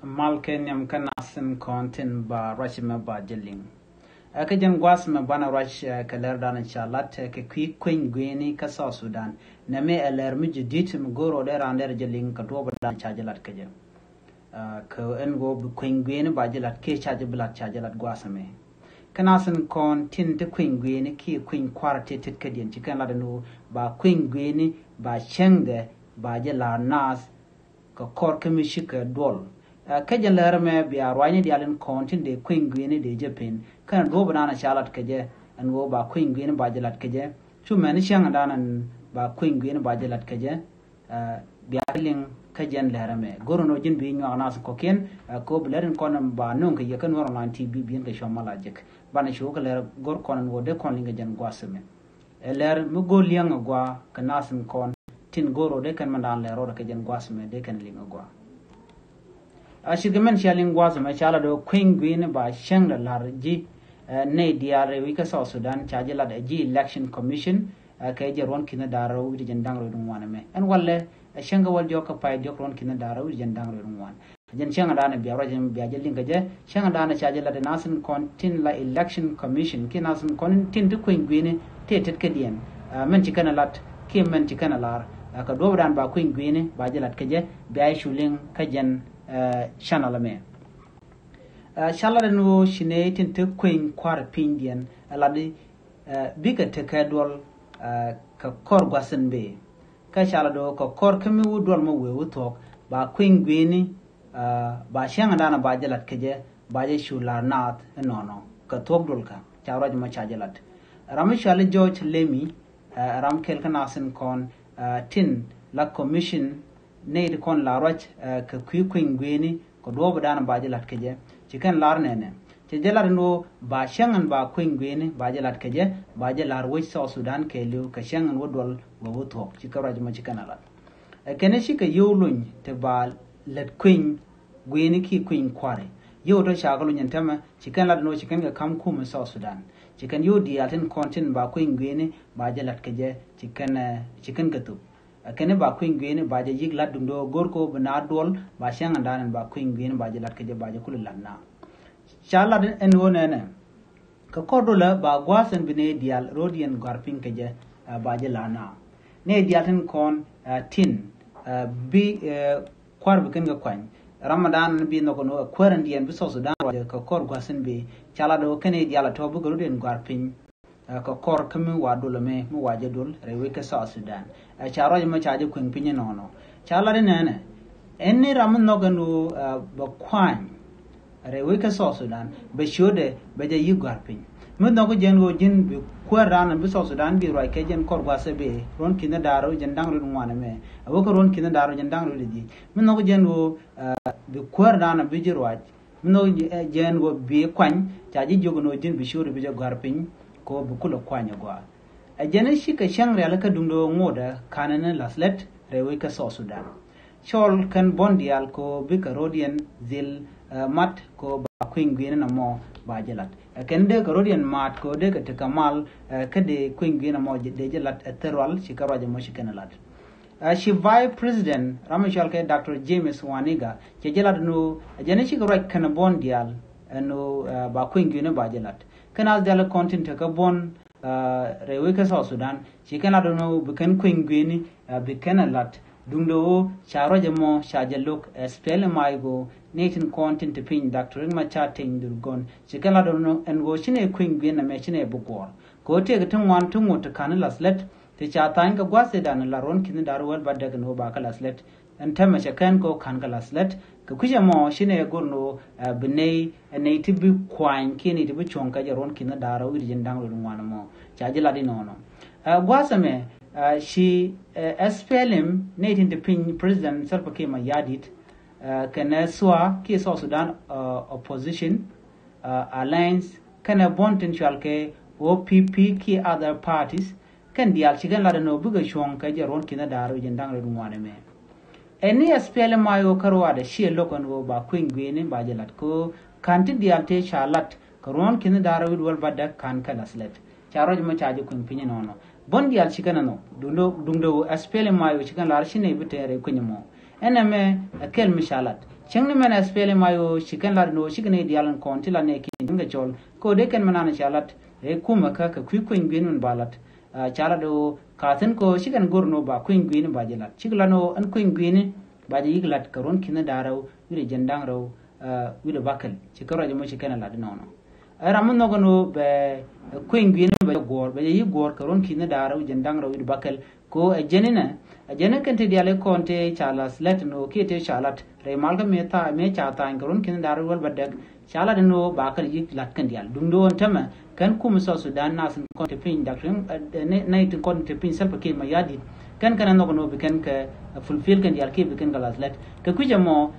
malken yam kanasin kontin ba rashima ba jelling. Akajan gwas me bana rash kaler dan inshallah ke kwi queen gwini ka South Sudan. Na me aler mi jidit mi goro der ander jelling ka to ba chajalat kaje. Ka en go queen gwini ba jelat ke chajalat chajalat gwas me. Kanasin kon tin te queen gwini ki queen quartet tit kadien chikan la no ba queen gwini ba chengde ba jela nas ka kor kemishika dol. Kajan lerme bi arwani dialen kontin de queen gwini de Japan kan go banana chalat kaje an go ba queen gwini ba jelat kaje chu mani shang danan ba queen gwini ba jelat kaje bi aling kajan lerme gorono jin bi nyo anas ko ken ko blerin kon ba non ke yakan wor nan tv bi nge shomala jek bana shu ko ler gor kon go de kon linga jan gwasme ler mu go liang gwa kanasin kon tin goro de kan mandan lero de kajan gwasme de kan linga gwa Ashigman shaling was a machalado queen green by Shang the Larji, ne diare wika South Sudan, Chajala the G Election Commission, Kaja Ron Kinadaro, which Jandang one me, and Wale, a Shanga will occupy Jokron Kinadaro, which Jandang one. Jan Shangadana Biarajan Biajalingaja, Shangadana Chajala the Nasan Continla Election Commission, Kinasan Contin to Queen Green, Tated Kadian, Menchikanalat, Kim Menchikanalar, Kadoran by Queen Green, Bajalat Kaja, Bai Shuling Kajan. Shanalame. Shaladano shinating to queen quar pindian, a lady bigger to cadwal Corguasan Bay. Kashalado, Cor Camu Dolmo will talk by Queen Greeny, by Shangadana Bajalat Kaja, Baja Shular Nath, and Nono, Katop Dulka, Charaj Machajalat. Ramishali George Lemy, Ram Kelkanasan con Tin, La Commission. Need con la roch ka queen gwini ko do badana bajalat keje chicken lar nene chejelar no ba shangan ba queen gwini bajalat keje bajalar wo South Sudan ke lu ka shangan wodol wo to chikaraj ma chicken ala kene shi ka yulun te ba let queen gwini ki queen kware yo to shagalu nyantama chicken lar no chicken ka kam kum South Sudan chicken yo di aten content ba queen gwini bajalat keje chicken gatu kene ba queen gwini ba yig la dundo gorko bana dol ba shang andan ba queen gwini ba lat ke ba kul lanna shala den en wonene ka kodola ba gwasen bine dial rodian garping ke ba lana ne diaten kon tin bi kwar biken ga kwan ramadan bi no kono kwaran dian bi so sudan ka kor gwasen bi shala do kene diala to bu rodian garping ka kor kami wadul me mu waje dul rewe ka South Sudan a charo ma chaje kun pinye nono chala de nene enni ram no ganu ba kwan rewe ka South Sudan be shode be je yugar pin mu no ko jengo jin bi kwaran bi South Sudan bi roi ke jen kor gwase be ron kina daro jen dangru ngwana me abo ko ron kina daro jen dangru di mu no ko jengo bi kwaran bi jirwaj mu no jengo bi kwan chaje jogono jin bi shode bi je garpin ko bukula kwanya gwa a jene shi ka shang real ka dundo ngoda kanana laslet rewe ka South Sudan chol kan bondial ko bika rodian zil mat ko ba queen gwina na mo ba jelat ken de ka rodian mat ko de ka tekamal ka de queen gwina mo de jelat terwal shi ka raja mo shi kanalat shi vice president ramachal ke Dr. James Waniga ke jelat no jene shi ka roj kan bondial no ba queen gwina ba jelat kanal dala content ka bon rewe ka South Sudan shi kana dono bukan queen gwini bukan lat dundo charo jamo shajaluk spell maigo natin content pin Dr. Machating durgon shi kana dono en go shine queen gwina me shine bugor ko te ga tun wan tun wota kanalas let te cha tan ka gwase dan la ron kin darwal badda no ba kalas let en tama shakan ko kan kalas let ka kuja mo shine gorno binay ne tibi kwan kini tibi chonka jaron kina daro urjin dangro ngwana mo chajila di nono gwasame she SPLM natin the pin president Salva Kiir Mayardit kana swa ki South Sudan opposition alliance kana potential ke OPP ki other parties kan dial chigan la no buga chonka jaron kina daro urjin dangro ngwana me eni SPLM mayo karwa da shi lokon go ba queen gwene ba jelat ko kanti dialte chalat karon kin darawid wal badda kan kalaslet charoj ma chaje kun pinyi nono bon dial chikana no dundo SPLM mayo chikan lar shine bitere kunyimo eneme akel mishalat chengni men spele mayo chicken la no chicken dialan konti la ne kin ga chol ko de ken manana chalat e kuma ka kuin gwin mun balat chala do kathen ko chicken gorno ba kuin gwin ba jelat chigla no an kuin gwin ba je yiglat karon kin daraw wire jendang raw wire bakal chikara je mo chicken la no no ramun no gono be kuin gwin ba gor ba yi gor karon kin daraw jendang raw wire bakal ko jenina jenen kan te diale konte chala slet no kete chalat re malga meta me chata karon kin daraw wal badak chala no bakal yik lat kan dial dum do tama kan kum so Sudan nas konte pin dakrim ne tin konte pin selpa ke mayadi kan no gono be kan ka fulfill kan dial ke be kan galaslet ka kujamo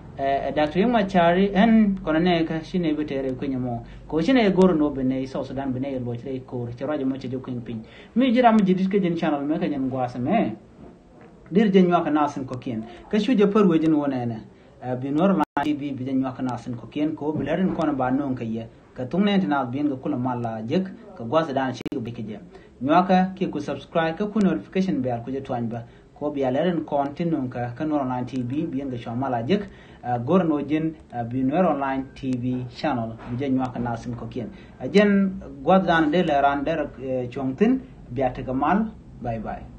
dakrim ma chari en konane ka shine betere kunyamo ko shine gor no be ne so Sudan be ne lo chre ko charaje mo che jokin pin mi jira mo jidis ke jen channel me ka jen gwasa me dir jen nyaka nasin ko kien ka shuje par wejin wona ne binor la TV bi jen nyaka nasin ko kien ko bilarin ko na ba non kaye ka tungne tana bin ga kula mala jek ka gwasa dan shi be ke je nyaka ke ku subscribe ka ku notification bell ku je twanba ko bi aleren continue ka kanor online TV bi nga sho mala jek gorno jen binor online TV channel bi jen nyaka nasin ko kien jen gwasa dan de la ran der chongtin biata kamal bye bye